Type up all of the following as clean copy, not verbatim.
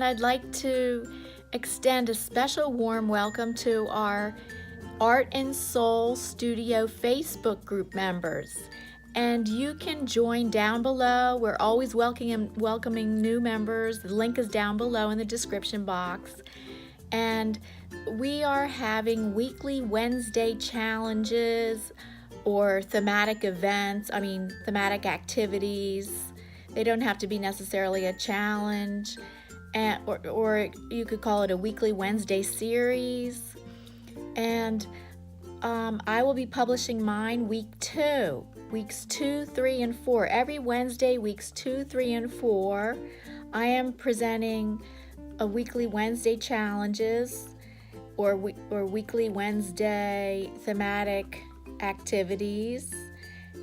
And I'd like to extend a special warm welcome to our Art and Soul Studio Facebook group members. And you can join down below. We're always welcoming new members. The link is down below in the description box. And we are having weekly Wednesday challenges or thematic events, thematic activities. They don't have to be necessarily a challenge, or you could call it a weekly Wednesday series. And I will be publishing mine weeks 2, 3, and 4. Every Wednesday, weeks 2, 3, and 4, I am presenting a weekly Wednesday challenges or weekly Wednesday thematic activities.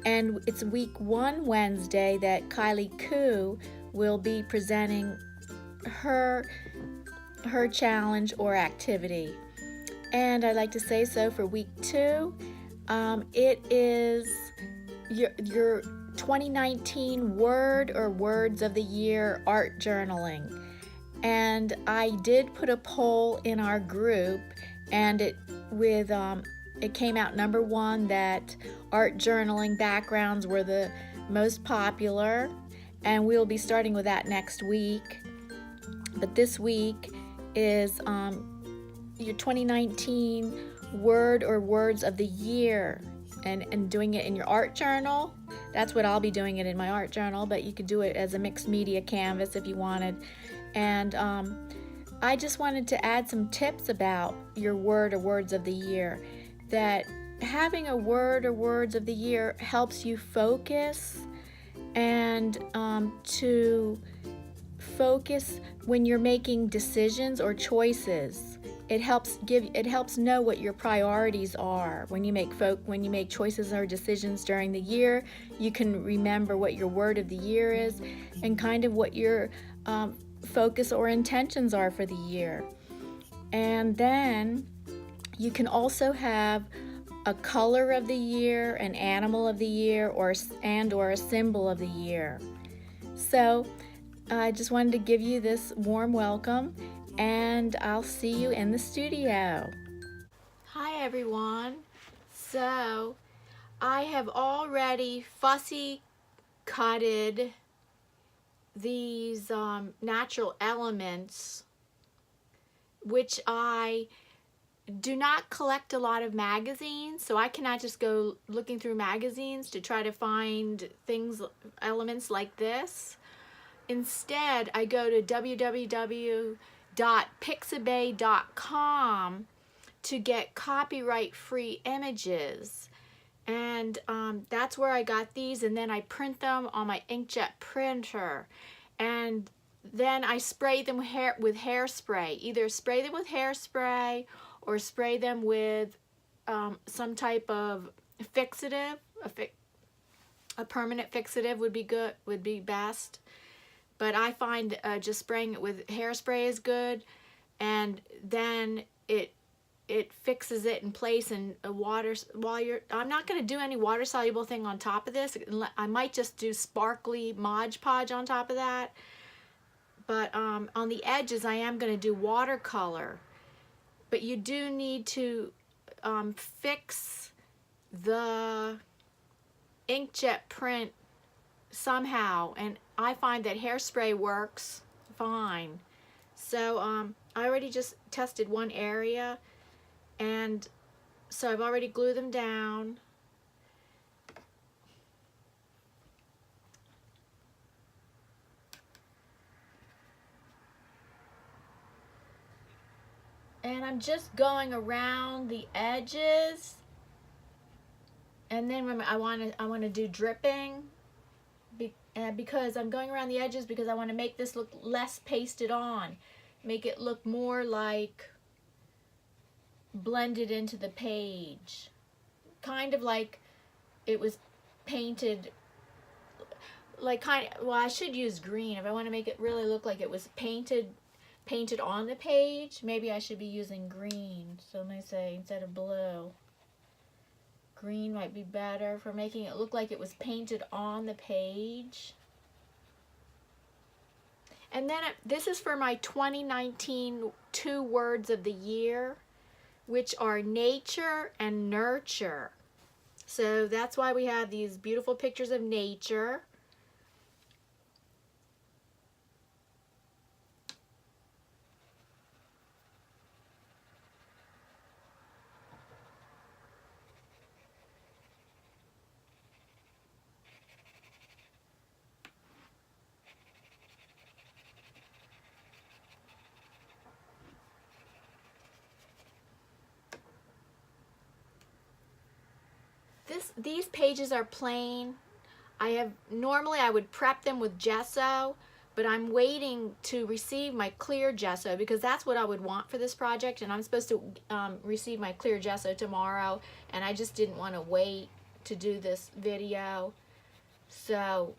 And it's week 1 Wednesday that Kylie Koo will be presenting her challenge or activity. And I'd like to say so for week 2, it is your 2019 word or words of the year art journaling. And I did put a poll in our group, and it came out number 1 that art journaling backgrounds were the most popular, and we'll be starting with that next week. But this week is your 2019 word or words of the year, and doing it in your art journal. That's what I'll be doing it in my art journal, but you could do it as a mixed media canvas if you wanted. And I just wanted to add some tips about your word or words of the year. That having a word or words of the year helps you focus, and to focus when you're making decisions or choices. It helps know what your priorities are. When you make choices or decisions during the year, you can remember what your word of the year is and kind of what your focus or intentions are for the year. And then you can also have a color of the year, an animal of the year, or a symbol of the year. So I just wanted to give you this warm welcome, and I'll see you in the studio. Hi everyone. So I have already fussy cutted these natural elements, which I do not collect a lot of magazines, so I cannot just go looking through magazines to try to find elements like this. Instead, I go to www.pixabay.com to get copyright-free images. And that's where I got these, and then I print them on my inkjet printer. And then I spray them with hairspray. Either spray them with hairspray or spray them with some type of fixative. A permanent fixative would be best. But I find just spraying it with hairspray is good, and then it fixes it in place in water. I'm not going to do any water soluble thing on top of this. I might just do sparkly Mod Podge on top of that. But on the edges, I am going to do watercolor. But you do need to fix the inkjet print somehow, and I find that hairspray works fine. So I already just tested one area, and so I've already glued them down. And I'm just going around the edges, and then I want to do dripping, because I'm going around the edges because I want to make this look less pasted on, make it look more like blended into the page, kind of like it was painted, well, I should use green if I want to make it really look like it was painted on the page. Maybe I should be using green. So let me say, instead of blue, green might be better for making it look like it was painted on the page. And then this is for my 2019 2 words of the year, which are nature and nurture. So that's why we have these beautiful pictures of nature. These pages are plain. Normally I would prep them with gesso, but I'm waiting to receive my clear gesso because that's what I would want for this project, and I'm supposed to receive my clear gesso tomorrow, and I just didn't want to wait to do this video. So,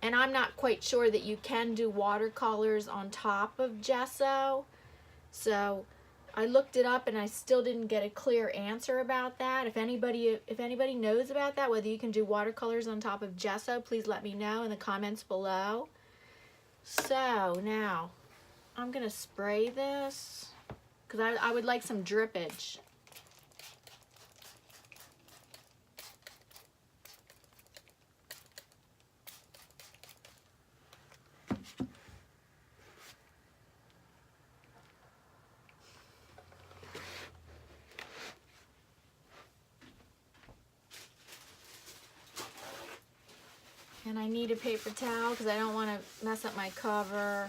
and I'm not quite sure that you can do watercolors on top of gesso, so I looked it up and I still didn't get a clear answer about that. If anybody knows about that, whether you can do watercolors on top of gesso, please let me know in the comments below. So now I'm gonna spray this because I would like some drippage. And I need a paper towel because I don't want to mess up my cover.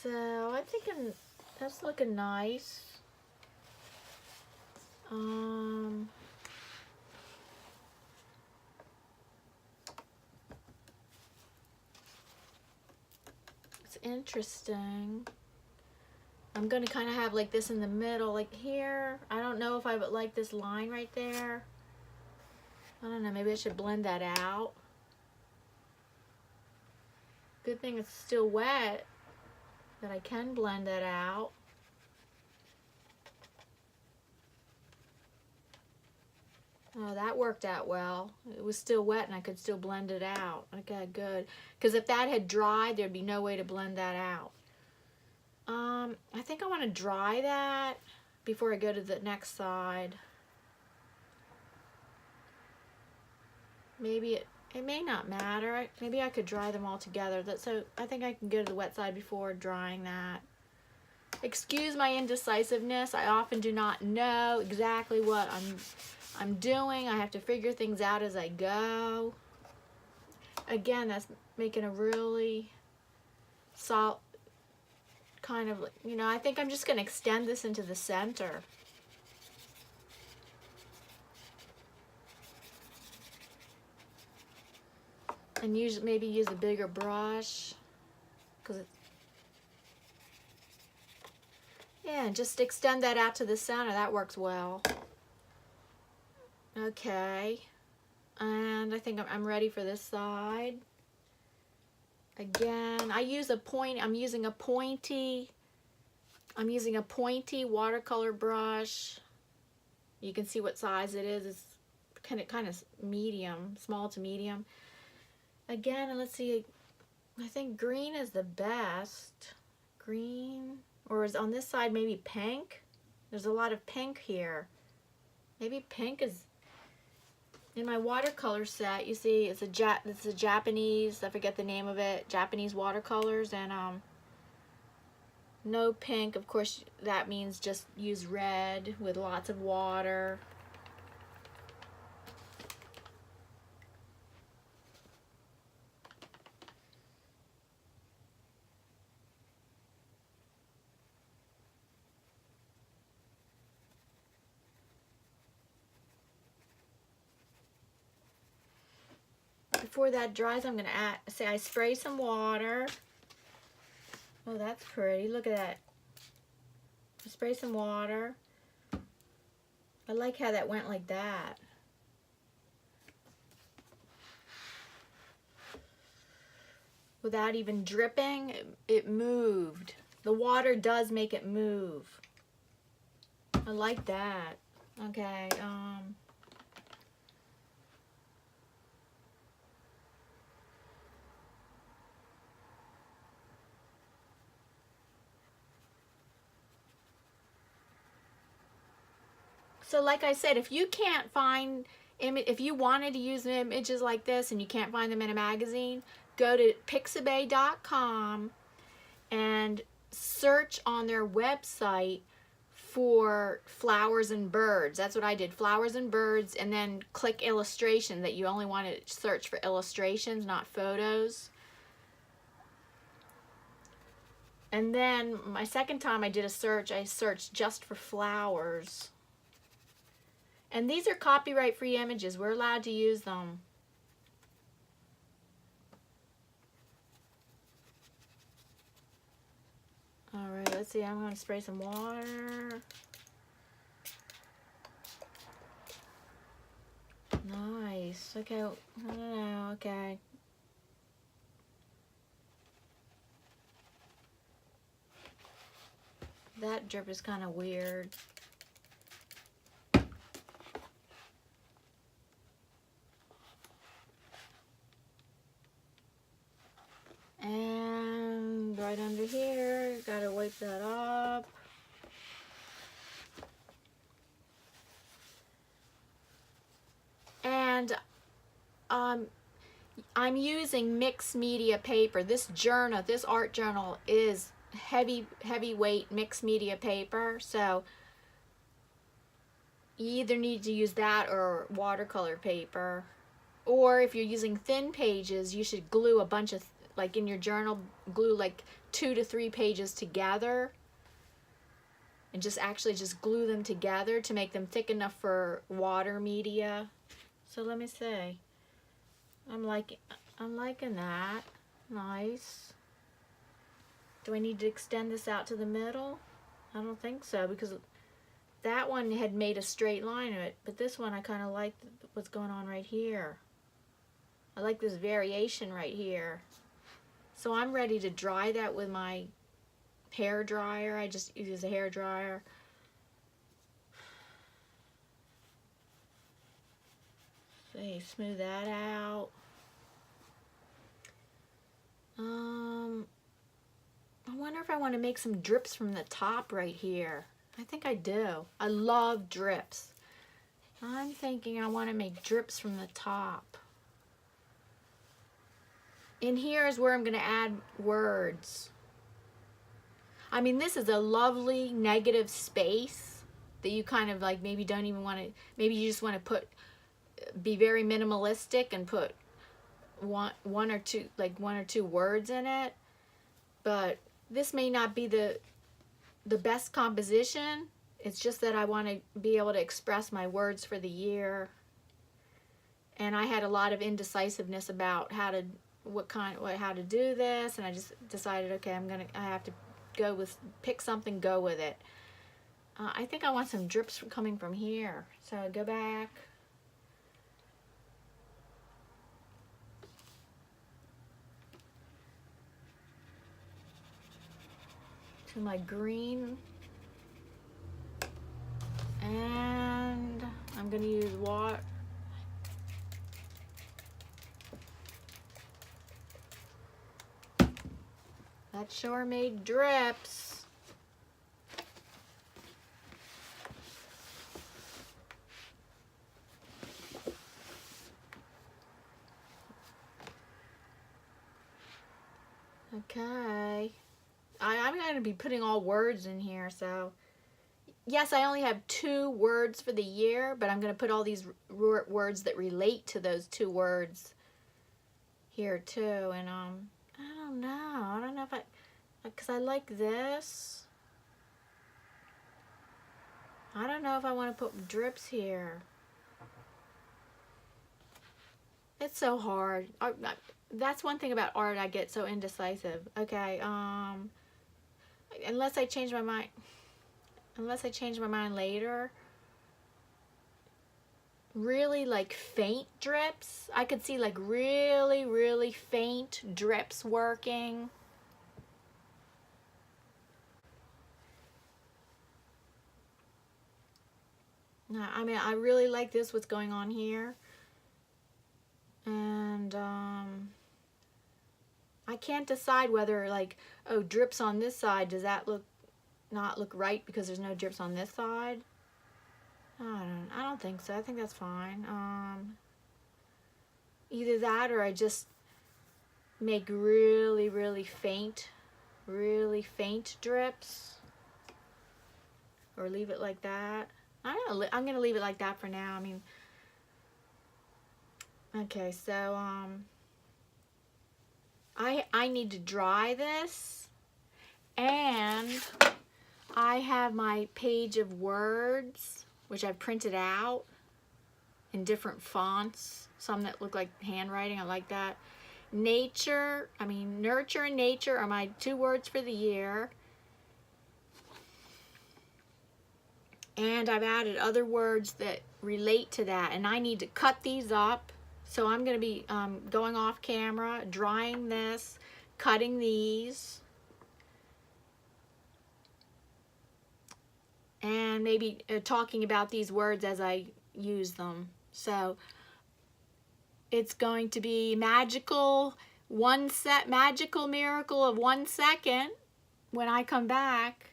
So I'm thinking that's looking nice. It's interesting. I'm going to kind of have like this in the middle, like here. I don't know if I would like this line right there. I don't know, maybe I should blend that out. Good thing it's still wet, that I can blend that out. Oh, that worked out well. It was still wet and I could still blend it out. Okay, good. Because if that had dried, there'd be no way to blend that out. I think I want to dry that before I go to the next side. Maybe it may not matter. Maybe I could dry them all together. So I think I can go to the wet side before drying that. Excuse my indecisiveness. I often do not know exactly what I'm doing. I have to figure things out as I go. Again, that's making a really solid kind of, you know, I think I'm just going to extend this into the center. And maybe use a bigger brush. Yeah, and just extend that out to the center. That works well. Okay. And I think I'm ready for this side. Again, I'm using a pointy watercolor brush. You can see what size it is. It's kind of medium, small to medium. Again, let's see. I think green is the best. Green, or is on this side maybe pink? There's a lot of pink here. Maybe pink is in my watercolor set. You see, it's a Japanese, I forget the name of it, Japanese watercolors, and no pink. Of course, that means just use red with lots of water. Before that dries, I'm gonna I spray some water. Oh, that's pretty. Look at that. Spray some water. I like how that went like that. Without even dripping, it moved. The water does make it move. I like that. Okay, so like I said, if you can't find if you wanted to use images like this and you can't find them in a magazine, go to pixabay.com and search on their website for flowers and birds. That's what I did, flowers and birds, and then click illustration, that you only want to search for illustrations, not photos. And then my second time I did a search, I searched just for flowers. And these are copyright free images. We're allowed to use them. Alright, let's see. I'm going to spray some water. Nice. Okay. No, okay. That drip is kind of weird. And right under here, gotta wipe that up. And I'm using mixed media paper. This journal, this art journal, is heavyweight mixed media paper, so you either need to use that or watercolor paper. Or if you're using thin pages, you should glue a bunch of, like in your journal, glue like 2 to 3 pages together and just glue them together to make them thick enough for water media. So let me see. I'm liking that. Nice. Do I need to extend this out to the middle? I don't think so, because that one had made a straight line of it, but this one I kind of like what's going on right here. I like this variation right here. So I'm ready to dry that with my hair dryer. I just use a hair dryer. See, smooth that out. I wonder if I want to make some drips from the top right here. I think I do. I love drips. I'm thinking I want to make drips from the top. In here is where I'm going to add words. I mean, this is a lovely negative space that you kind of like maybe don't even want to, maybe you just want to be very minimalistic and put one or two words in it. But this may not be the best composition. It's just that I want to be able to express my words for the year. And I had a lot of indecisiveness about how to do this, and I just decided, okay, I have to pick something, go with it. I think I want some drips coming from here. So I go back. To my green. And I'm going to use water. That sure made drips. Okay. I'm going to be putting all words in here, so yes, I only have 2 words for the year, but I'm going to put all these words that relate to those 2 words here too. And I don't know if because I like this. I don't know if I want to put drips here. It's so hard. That's one thing about art, I get so indecisive. Okay, unless I change my mind later. Really like faint drips. I could see like really faint drips working. I mean, I really like this, what's going on here. And I can't decide whether, like, oh, drips on this side, does that not look right because there's no drips on this side? I don't think so. I think that's fine. Either that, or I just make really, really faint drips, or leave it like that. I don't know, I'm gonna leave it like that for now. I mean, okay, so I need to dry this, and I have my page of words, which I've printed out in different fonts, some that look like handwriting. I like that. Nurture and nature are my 2 words for the year. And I've added other words that relate to that, and I need to cut these up. So I'm going to be going off camera, drying this, cutting these, and maybe talking about these words as I use them. So it's going to be magical miracle of 1 second when I come back.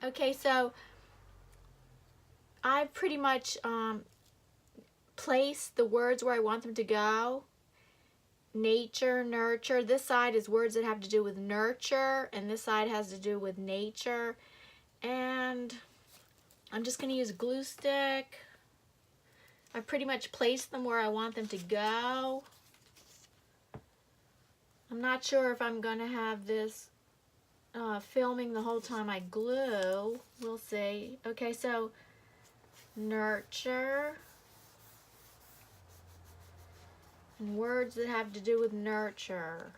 Okay, so I've pretty much placed the words where I want them to go. Nature, nurture. This side is words that have to do with nurture, and this side has to do with nature. And I'm just going to use a glue stick. I've pretty much placed them where I want them to go. I'm not sure if I'm going to have this filming the whole time I glue. We'll see. Okay, so nurture. And words that have to do with nurture.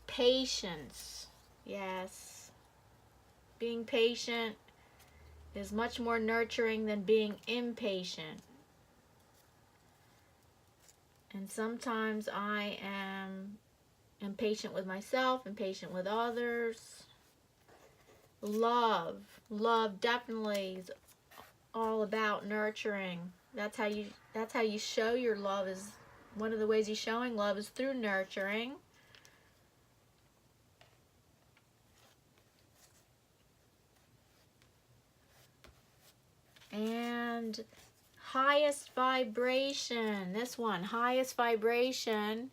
Patience. Yes. Being patient is much more nurturing than being impatient. And sometimes I am impatient with myself, impatient with others. Love. Love definitely is all about nurturing. That's how you show your love. Is one of the ways you're showing love is through nurturing. And highest vibration. This one, highest vibration.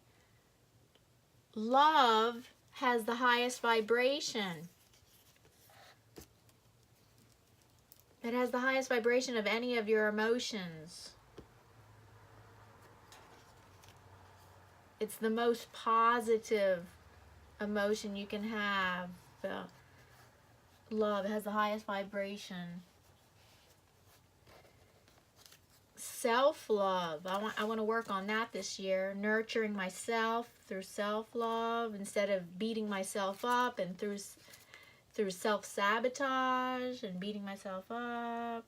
Love has the highest vibration. It has the highest vibration of any of your emotions. It's the most positive emotion you can have. Love has the highest vibration. Self-love. I want to work on that this year. Nurturing myself through self-love instead of beating myself up, and through self-sabotage and beating myself up.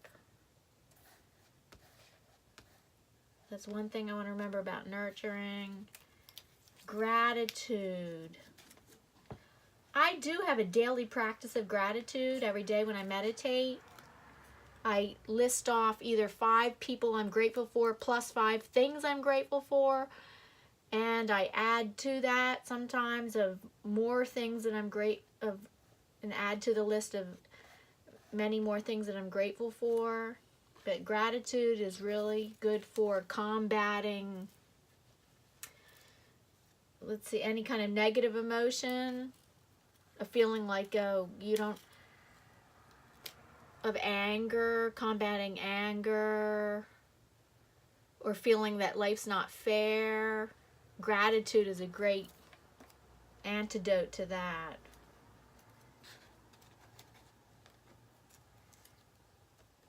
That's one thing I want to remember about nurturing. Gratitude. I do have a daily practice of gratitude every day when I meditate. I list off either 5 people I'm grateful for plus 5 things I'm grateful for, and I add to that sometimes of more things that I'm and add to the list of many more things that I'm grateful for. But gratitude is really good for combating, let's see, any kind of negative emotion, a feeling like, oh, you don't, of anger, combating anger, or feeling that life's not fair. Gratitude is a great antidote to that.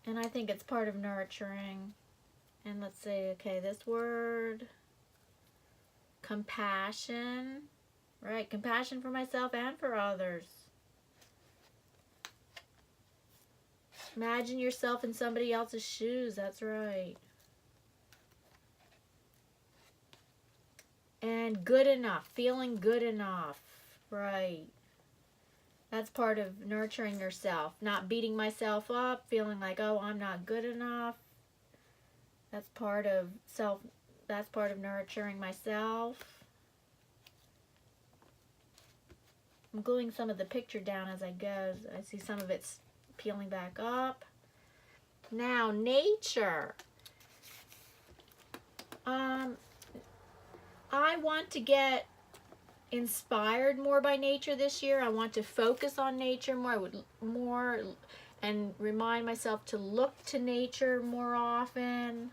And I think it's part of nurturing. And let's say, okay, this word, compassion, right? Compassion for myself and for others. Imagine yourself in somebody else's shoes. That's right. And good enough. Feeling good enough. Right. That's part of nurturing yourself. Not beating myself up, feeling like, oh, I'm not good enough. That's part of nurturing myself. I'm gluing some of the picture down as I go. I see some of it's peeling back up. Now, nature. I want to get inspired more by nature this year. I want to focus on nature more and remind myself to look to nature more often.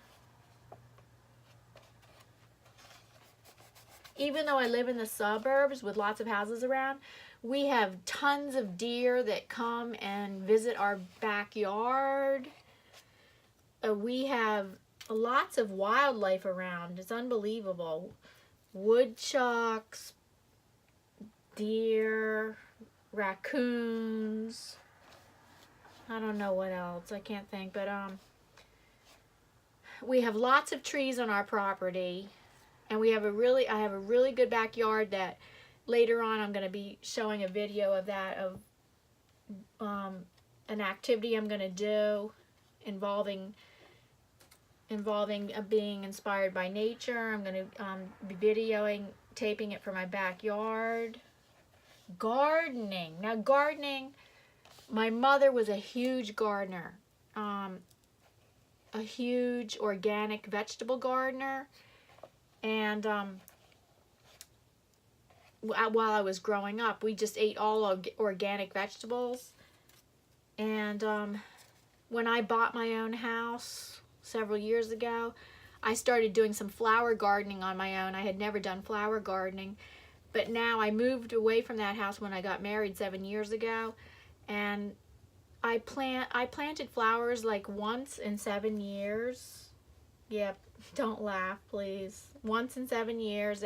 Even though I live in the suburbs with lots of houses around, we have tons of deer that come and visit our backyard. We have lots of wildlife around. It's unbelievable. Woodchucks, deer, raccoons. I don't know what else. I can't think, but we have lots of trees on our property, and I have a really good backyard that later on I'm going to be showing a video of that, of an activity I'm going to do involving being inspired by nature. I'm going to be taping it for my backyard. Gardening. Now, gardening, my mother was a huge gardener, a huge organic vegetable gardener, and while I was growing up, we just ate all organic vegetables. And when I bought my own house several years ago, I started doing some flower gardening on my own. I had never done flower gardening, but now I moved away from that house when I got married 7 years ago, and I planted flowers like once in 7 years. Yep, don't laugh, please. Once in 7 years,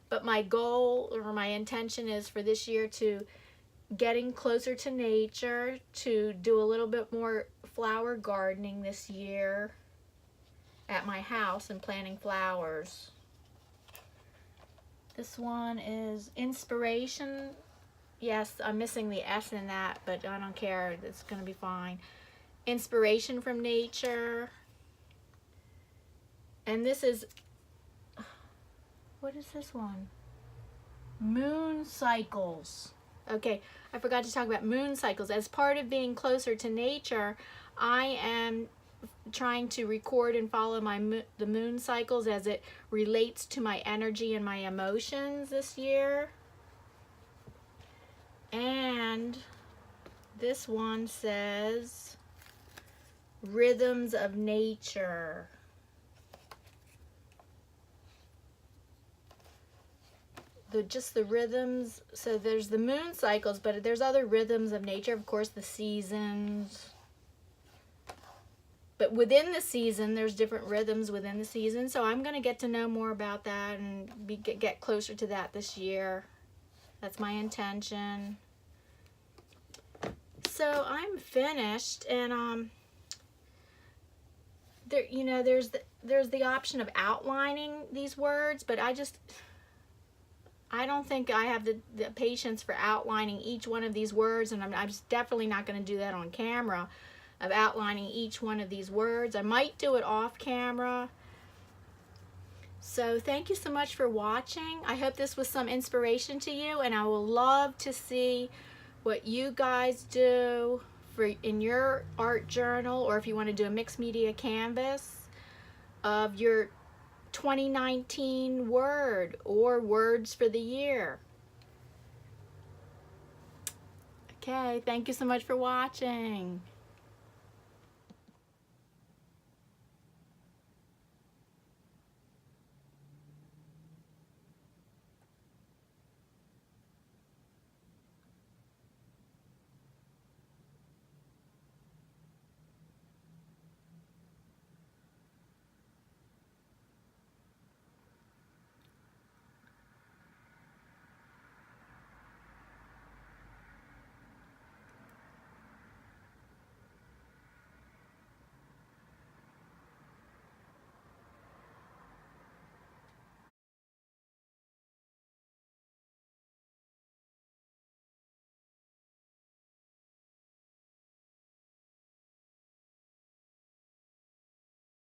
but my goal or my intention is for this year to getting closer to nature, to do a little bit more flower gardening this year at my house and planting flowers. This one is inspiration. Yes, I'm missing the S in that, but I don't care. It's going to be fine. Inspiration from nature. And this is, what is this one? Moon cycles. Okay, I forgot to talk about moon cycles. As part of being closer to nature, I am trying to record and follow the moon cycles as it relates to my energy and my emotions this year. And this one says rhythms of nature. Just the rhythms. So there's the moon cycles, but there's other rhythms of nature. Of course, the seasons. But within the season, there's different rhythms within the season. So I'm going to get to know more about that and get closer to that this year. That's my intention. So I'm finished, and there, you know, there's the option of outlining these words, but I don't think I have the patience for outlining each one of these words, and I'm just definitely not going to do that on camera, of outlining each one of these words. I might do it off camera. So thank you so much for watching. I hope this was some inspiration to you, and I will love to see what you guys do in your art journal, or if you want to do a mixed media canvas of your 2019 word or words for the year. Okay, thank you so much for watching.